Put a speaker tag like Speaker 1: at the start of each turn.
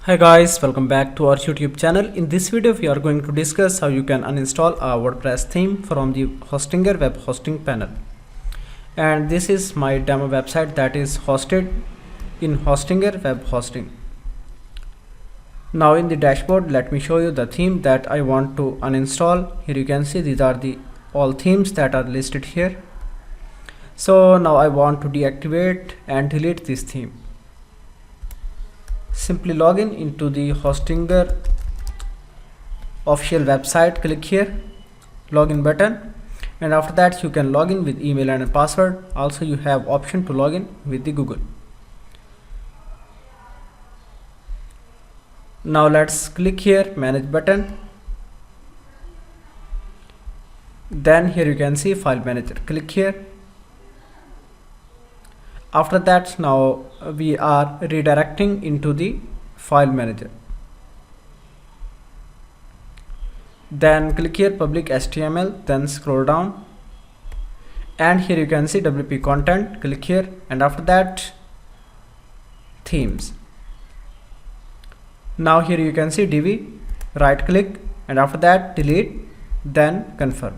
Speaker 1: Hi guys, welcome back to our YouTube channel. In this video we are going to discuss how you can uninstall a WordPress theme from the Hostinger web hosting panel. And this is my demo website that is hosted in Hostinger web hosting. Now in the dashboard, let me show you the theme that I want to uninstall. Here you can see these are the all themes that are listed here. So now I want to deactivate and delete this theme. Simply log in into the Hostinger official website. Click here, login button, and after that you can log in with email and a password. Also you have option to log in with the Google. Now let's click here, manage button. Then here you can see file manager. Click here. After that, now we are redirecting into the file manager. Then click here public HTML, then scroll down, and here you can see WP content. Click here, and after that themes. Now here you can see DB, right click, and after that delete, then confirm.